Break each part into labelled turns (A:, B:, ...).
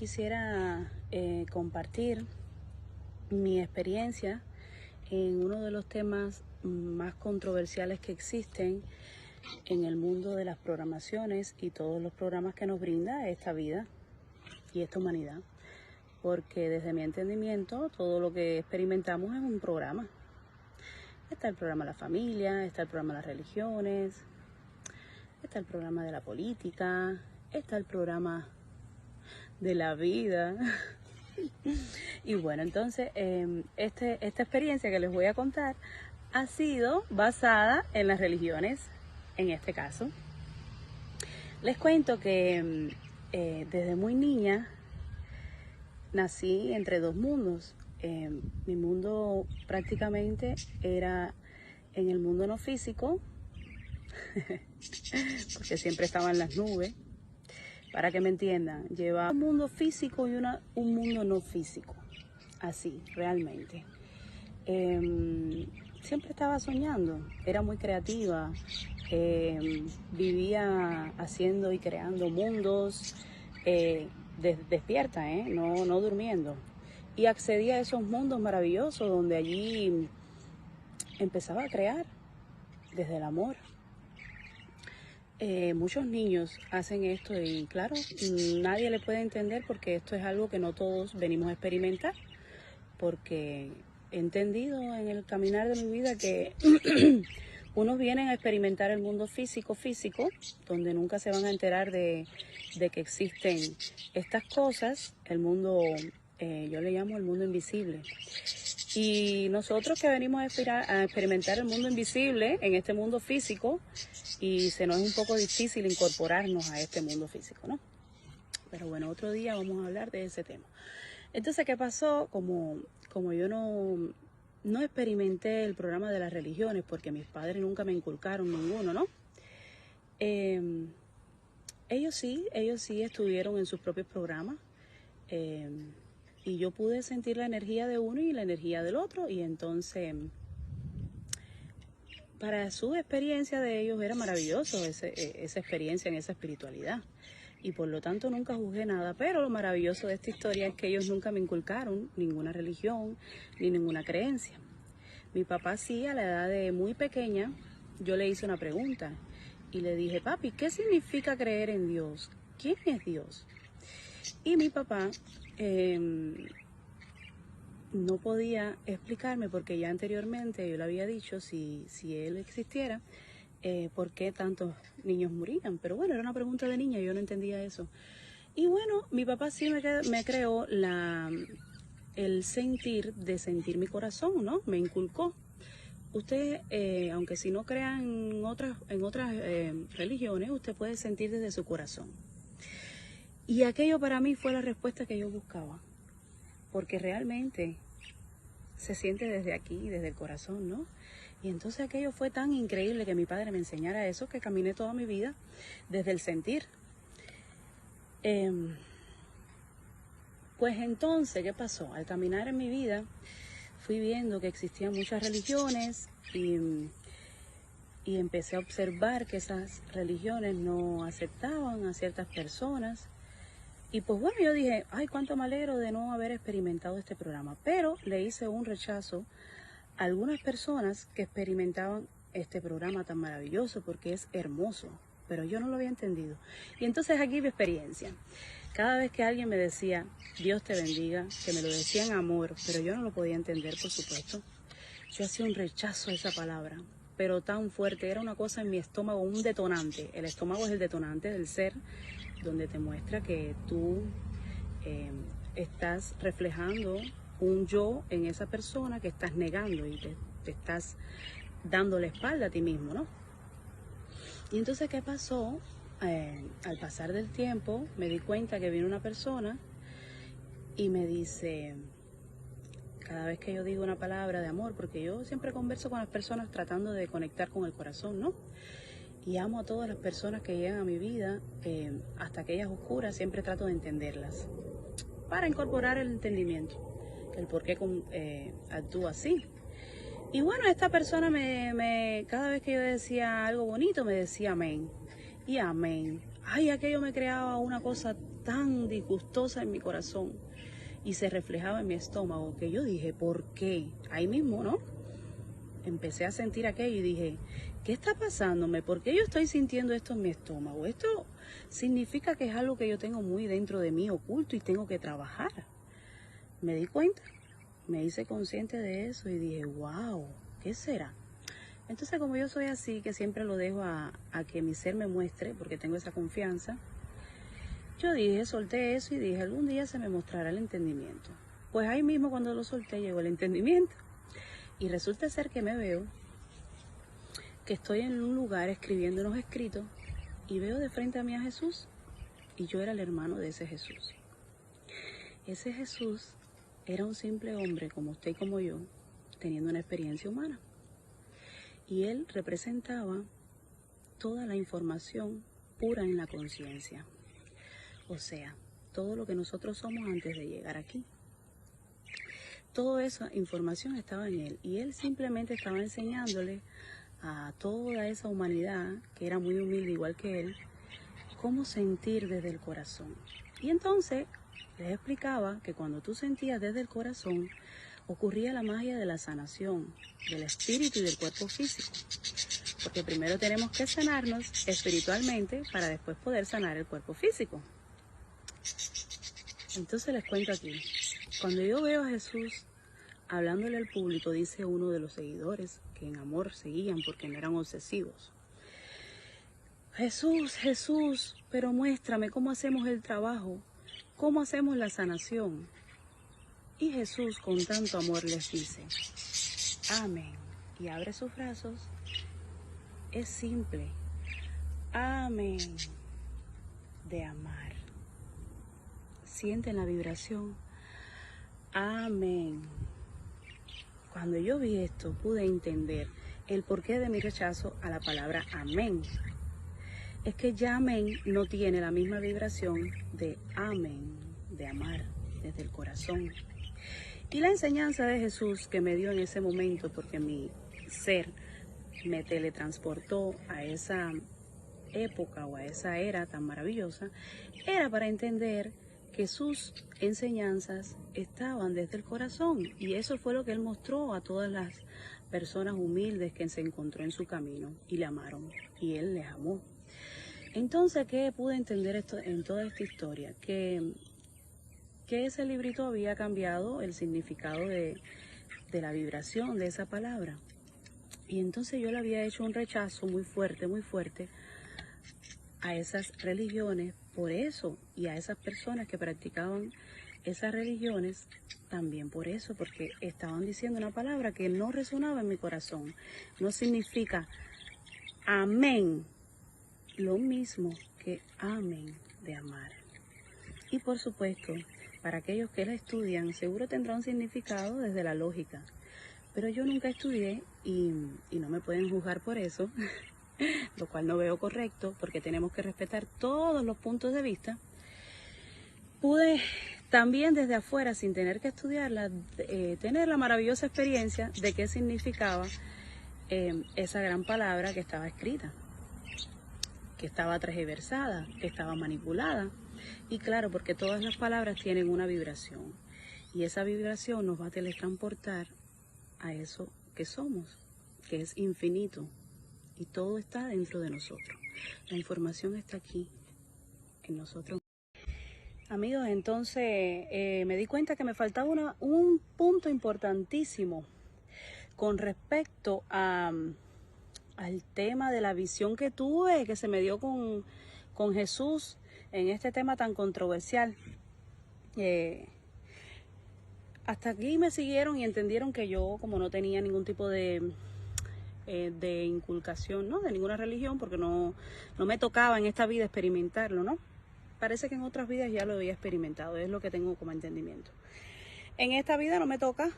A: quisiera compartir mi experiencia en uno de los temas más controversiales que existen en el mundo de las programaciones y todos los programas que nos brinda esta vida y esta humanidad. Porque desde mi entendimiento, todo lo que experimentamos es un programa. Está el programa de la familia, está el programa de las religiones, está el programa de la política, está el programa de la vida. Y bueno, entonces esta experiencia que les voy a contar ha sido basada en las religiones, en este caso. Les cuento que desde muy niña nací entre dos mundos. Mi mundo prácticamente era en el mundo no físico, porque siempre estaba en las nubes. Para que me entiendan, llevaba un mundo físico y un mundo no físico, así, realmente. Siempre estaba soñando, era muy creativa, vivía haciendo y creando mundos, despierta, no durmiendo. Y accedía a esos mundos maravillosos donde allí empezaba a crear desde el amor. Muchos niños hacen esto y claro, nadie le puede entender porque esto es algo que no todos venimos a experimentar, porque he entendido en el caminar de mi vida que unos vienen a experimentar el mundo físico, donde nunca se van a enterar de que existen estas cosas, el mundo, yo le llamo el mundo invisible. Y nosotros que venimos a experimentar el mundo invisible en este mundo físico, y se nos es un poco difícil incorporarnos a este mundo físico, ¿no? Pero bueno, otro día vamos a hablar de ese tema. Entonces, ¿qué pasó? Como yo no experimenté el programa de las religiones, porque mis padres nunca me inculcaron ninguno, ¿no? Ellos sí estuvieron en sus propios programas, y yo pude sentir la energía de uno y la energía del otro, y entonces para su experiencia de ellos era maravilloso esa experiencia en esa espiritualidad, y por lo tanto nunca juzgué nada. Pero lo maravilloso de esta historia es que ellos nunca me inculcaron ninguna religión ni ninguna creencia. Mi papá sí, a la edad de muy pequeña, yo le hice una pregunta y le dije: papi, ¿qué significa creer en Dios? ¿Quién es Dios? Y mi papá no podía explicarme, porque ya anteriormente yo le había dicho si él existiera, por qué tantos niños morían. Pero bueno, era una pregunta de niña, yo no entendía eso. Y bueno, mi papá sí me creó el sentir de sentir mi corazón, ¿no? Me inculcó. Usted, aunque si no crea en otras religiones, usted puede sentir desde su corazón. Y aquello para mí fue la respuesta que yo buscaba, porque realmente se siente desde aquí, desde el corazón, ¿no? Y entonces aquello fue tan increíble que mi padre me enseñara eso, que caminé toda mi vida desde el sentir. Pues entonces, ¿qué pasó? Al caminar en mi vida, fui viendo que existían muchas religiones y empecé a observar que esas religiones no aceptaban a ciertas personas. Y pues bueno, yo dije: ay, cuánto me alegro de no haber experimentado este programa. Pero le hice un rechazo a algunas personas que experimentaban este programa tan maravilloso, porque es hermoso, pero yo no lo había entendido. Y entonces aquí mi experiencia. Cada vez que alguien me decía: Dios te bendiga, que me lo decía en amor, pero yo no lo podía entender, por supuesto, yo hacía un rechazo a esa palabra, pero tan fuerte, era una cosa en mi estómago, un detonante. El estómago es el detonante del ser, donde te muestra que tú estás reflejando un yo en esa persona que estás negando, y te estás dando la espalda a ti mismo, ¿no? Y entonces, ¿qué pasó? Al pasar del tiempo me di cuenta que vino una persona y me dice, cada vez que yo digo una palabra de amor, porque yo siempre converso con las personas tratando de conectar con el corazón, ¿no? Y amo a todas las personas que llegan a mi vida, hasta aquellas oscuras, siempre trato de entenderlas, para incorporar el entendimiento, el por qué actúa así. Y bueno, esta persona cada vez que yo decía algo bonito, me decía amén. Y amén. Ay, aquello me creaba una cosa tan disgustosa en mi corazón y se reflejaba en mi estómago que yo dije, ¿por qué? Ahí mismo, ¿no? Empecé a sentir aquello y dije, ¿qué está pasándome? ¿Por qué yo estoy sintiendo esto en mi estómago? Esto significa que es algo que yo tengo muy dentro de mí, oculto, y tengo que trabajar. Me di cuenta, me hice consciente de eso y dije, wow, ¿qué será? Entonces, como yo soy así, que siempre lo dejo a que mi ser me muestre, porque tengo esa confianza, yo dije, solté eso y dije, algún día se me mostrará el entendimiento. Pues ahí mismo cuando lo solté llegó el entendimiento. Y resulta ser que me veo que estoy en un lugar escribiendo unos escritos y veo de frente a mí a Jesús y yo era el hermano de ese Jesús. Ese Jesús era un simple hombre como usted y como yo, teniendo una experiencia humana. Y él representaba toda la información pura en la conciencia. O sea, todo lo que nosotros somos antes de llegar aquí. Toda esa información estaba en él y él simplemente estaba enseñándole a toda esa humanidad, que era muy humilde igual que él, cómo sentir desde el corazón. Y entonces les explicaba que cuando tú sentías desde el corazón, ocurría la magia de la sanación, del espíritu y del cuerpo físico. Porque primero tenemos que sanarnos espiritualmente para después poder sanar el cuerpo físico. Entonces les cuento aquí, cuando yo veo a Jesús hablándole al público, dice uno de los seguidores, que en amor seguían porque no eran obsesivos. Jesús, Jesús, pero muéstrame cómo hacemos el trabajo, cómo hacemos la sanación. Y Jesús con tanto amor les dice, amén, y abre sus brazos. Es simple, amén, de amar. Sienten la vibración, amén. Cuando yo vi esto, pude entender el porqué de mi rechazo a la palabra amén. Es que ya amén no tiene la misma vibración de amén, de amar desde el corazón. Y la enseñanza de Jesús que me dio en ese momento, porque mi ser me teletransportó a esa época o a esa era tan maravillosa, era para entender que sus enseñanzas estaban desde el corazón, y eso fue lo que él mostró a todas las personas humildes que se encontró en su camino y le amaron y él les amó. Entonces, ¿qué pude entender en toda esta historia? Que ese librito había cambiado el significado de la vibración de esa palabra, y entonces yo le había hecho un rechazo muy fuerte a esas religiones por eso, y a esas personas que practicaban esas religiones también por eso, porque estaban diciendo una palabra que no resonaba en mi corazón. No significa amén lo mismo que amén de amar. Y por supuesto, para aquellos que la estudian, seguro tendrá un significado desde la lógica, pero yo nunca estudié y no me pueden juzgar por eso, lo cual no veo correcto, porque tenemos que respetar todos los puntos de vista. Pude también desde afuera, sin tener que estudiarla, tener la maravillosa experiencia de qué significaba esa gran palabra que estaba escrita, que estaba transversada, que estaba manipulada. Y claro, porque todas las palabras tienen una vibración, y esa vibración nos va a teletransportar a eso que somos, que es infinito, y todo está dentro de nosotros. La información está aquí, en nosotros. Amigos, entonces me di cuenta que me faltaba un punto importantísimo con respecto al tema de la visión que tuve, que se me dio con Jesús en este tema tan controversial. Hasta aquí me siguieron y entendieron que yo, como no tenía ningún tipo de inculcación, ¿no?, de ninguna religión, porque no me tocaba en esta vida experimentarlo, ¿no? Parece que en otras vidas ya lo había experimentado, es lo que tengo como entendimiento. En esta vida no me toca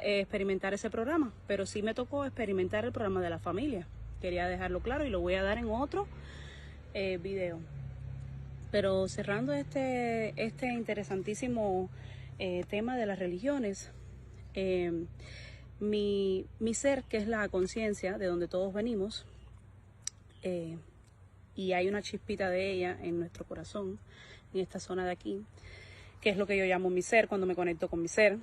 A: experimentar ese programa, pero sí me tocó experimentar el programa de la familia. Quería dejarlo claro y lo voy a dar en otro video. Pero cerrando este interesantísimo tema de las religiones, mi ser, que es la conciencia de donde todos venimos, y hay una chispita de ella en nuestro corazón, en esta zona de aquí, que es lo que yo llamo mi ser, cuando me conecto con mi ser,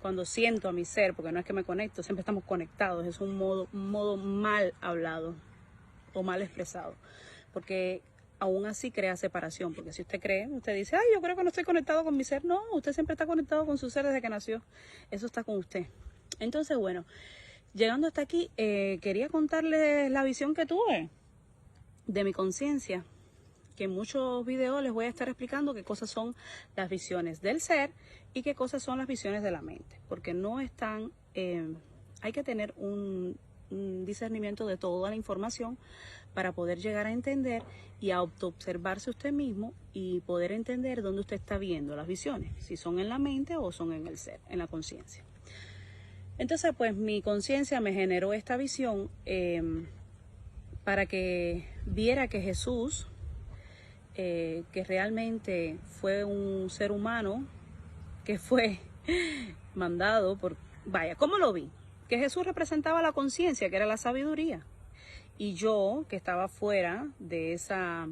A: cuando siento a mi ser, porque no es que me conecto, siempre estamos conectados, es un modo mal hablado o mal expresado, porque aún así crea separación, porque si usted cree, usted dice, ay, yo creo que no estoy conectado con mi ser. No, usted siempre está conectado con su ser desde que nació, eso está con usted. Entonces, bueno, llegando hasta aquí, quería contarles la visión que tuve de mi conciencia, que en muchos videos les voy a estar explicando qué cosas son las visiones del ser y qué cosas son las visiones de la mente, porque no están, hay que tener un discernimiento de toda la información para poder llegar a entender y a autoobservarse usted mismo y poder entender dónde usted está viendo las visiones, si son en la mente o son en el ser, en la conciencia. Entonces, pues mi conciencia me generó esta visión para que viera que Jesús, que realmente fue un ser humano que fue mandado por... Vaya, ¿cómo lo vi? Que Jesús representaba la conciencia, que era la sabiduría. Y yo, que estaba fuera de esa...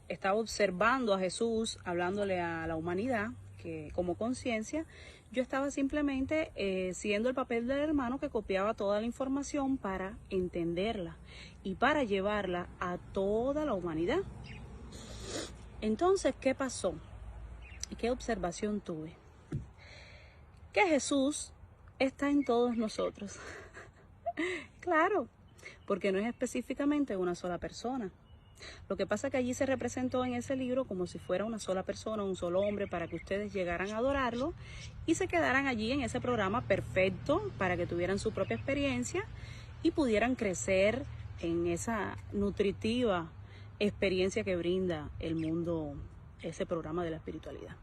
A: estaba observando a Jesús, hablándole a la humanidad, que como conciencia, yo estaba simplemente siguiendo el papel del hermano que copiaba toda la información para entenderla y para llevarla a toda la humanidad. Entonces, ¿qué pasó? ¿Qué observación tuve? Que Jesús está en todos nosotros. Claro, porque no es específicamente una sola persona. Lo que pasa es que allí se representó en ese libro como si fuera una sola persona, un solo hombre, para que ustedes llegaran a adorarlo y se quedaran allí en ese programa perfecto para que tuvieran su propia experiencia y pudieran crecer en esa nutritiva experiencia que brinda el mundo, ese programa de la espiritualidad.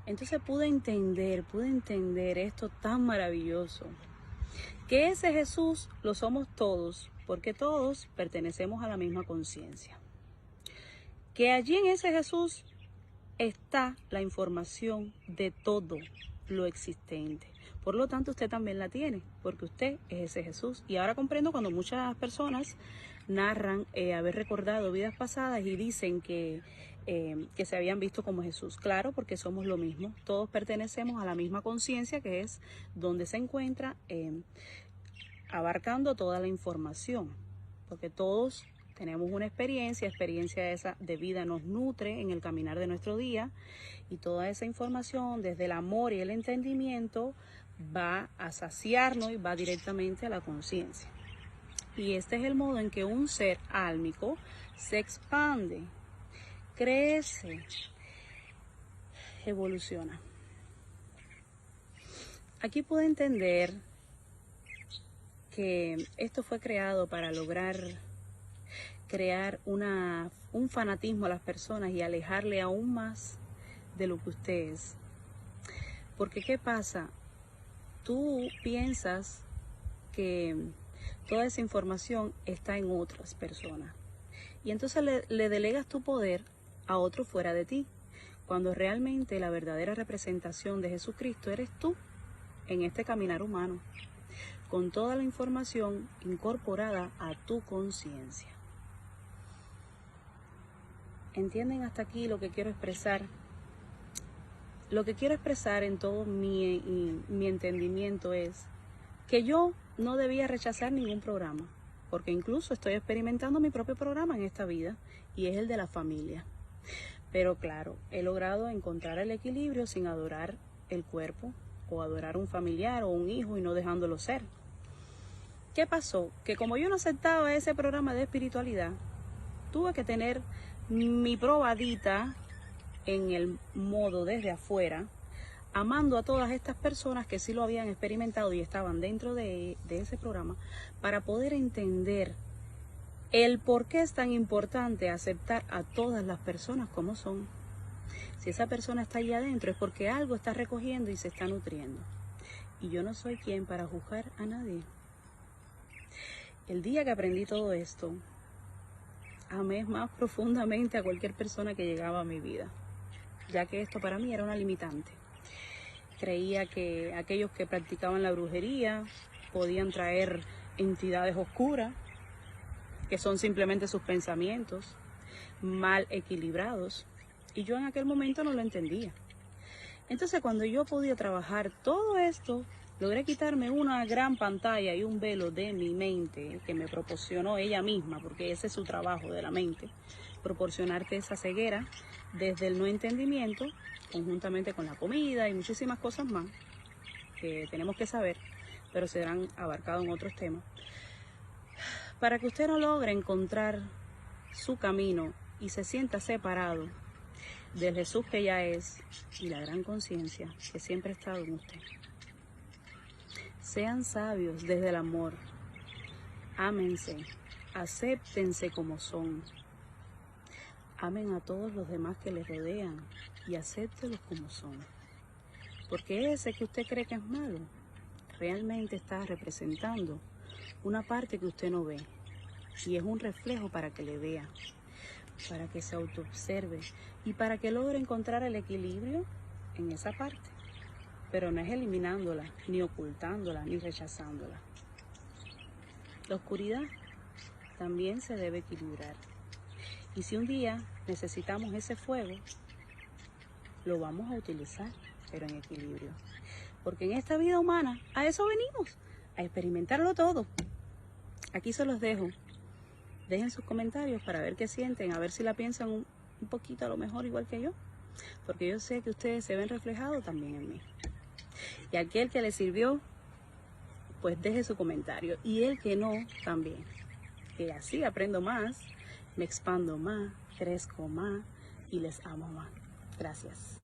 A: Entonces pude entender esto tan maravilloso, que ese Jesús lo somos todos, porque todos pertenecemos a la misma conciencia. Que allí en ese Jesús está la información de todo lo existente. Por lo tanto, usted también la tiene, porque usted es ese Jesús. Y ahora comprendo cuando muchas personas narran haber recordado vidas pasadas y dicen que se habían visto como Jesús. Claro, porque somos lo mismo. Todos pertenecemos a la misma conciencia, que es donde se encuentra abarcando toda la información. Porque todos tenemos una experiencia esa de vida nos nutre en el caminar de nuestro día, y toda esa información desde el amor y el entendimiento va a saciarnos y va directamente a la conciencia. Y este es el modo en que un ser álmico se expande, crece, evoluciona. Aquí puedo entender que esto fue creado para lograr crear un fanatismo a las personas y alejarle aún más de lo que usted es. Porque ¿qué pasa? Tú piensas que toda esa información está en otras personas y entonces le delegas tu poder a otro fuera de ti, cuando realmente la verdadera representación de Jesucristo eres tú en este caminar humano, con toda la información incorporada a tu conciencia. ¿Entienden hasta aquí lo que quiero expresar? Lo que quiero expresar en todo mi entendimiento es que yo no debía rechazar ningún programa, porque incluso estoy experimentando mi propio programa en esta vida, y es el de la familia. Pero claro, he logrado encontrar el equilibrio sin adorar el cuerpo o adorar un familiar o un hijo y no dejándolo ser. ¿Qué pasó? Que como yo no aceptaba ese programa de espiritualidad, tuve que tener mi probadita en el modo desde afuera, amando a todas estas personas que sí lo habían experimentado y estaban dentro de ese programa, para poder entender el por qué es tan importante aceptar a todas las personas como son. Si esa persona está allá adentro es porque algo está recogiendo y se está nutriendo. Y yo no soy quien para juzgar a nadie. El día que aprendí todo esto, amé más profundamente a cualquier persona que llegaba a mi vida, ya que esto para mí era una limitante. Creía que aquellos que practicaban la brujería podían traer entidades oscuras, que son simplemente sus pensamientos mal equilibrados, Y yo en aquel momento no lo entendía. Entonces cuando yo podía trabajar todo esto, logré quitarme una gran pantalla y un velo de mi mente que me proporcionó ella misma, porque ese es su trabajo de la mente, proporcionarte esa ceguera desde el no entendimiento, conjuntamente con la comida y muchísimas cosas más que tenemos que saber, pero serán abarcados en otros temas, para que usted no logre encontrar su camino y se sienta separado del Jesús que ya es y la gran conciencia que siempre ha estado en usted. Sean sabios desde el amor, ámense, acéptense como son, amen a todos los demás que les rodean y acéptenlos como son, porque ese que usted cree que es malo, realmente está representando una parte que usted no ve y es un reflejo para que le vea, para que se autoobserve y para que logre encontrar el equilibrio en esa parte, pero no es eliminándola, ni ocultándola, ni rechazándola. La oscuridad también se debe equilibrar. Y si un día necesitamos ese fuego, lo vamos a utilizar, pero en equilibrio. Porque en esta vida humana, a eso venimos, a experimentarlo todo. Aquí se los dejo. Dejen sus comentarios para ver qué sienten, a ver si la piensan un poquito a lo mejor igual que yo. Porque yo sé que ustedes se ven reflejados también en mí. Y aquel que le sirvió, pues deje su comentario. Y el que no, también. Que así aprendo más, me expando más, crezco más y les amo más. Gracias.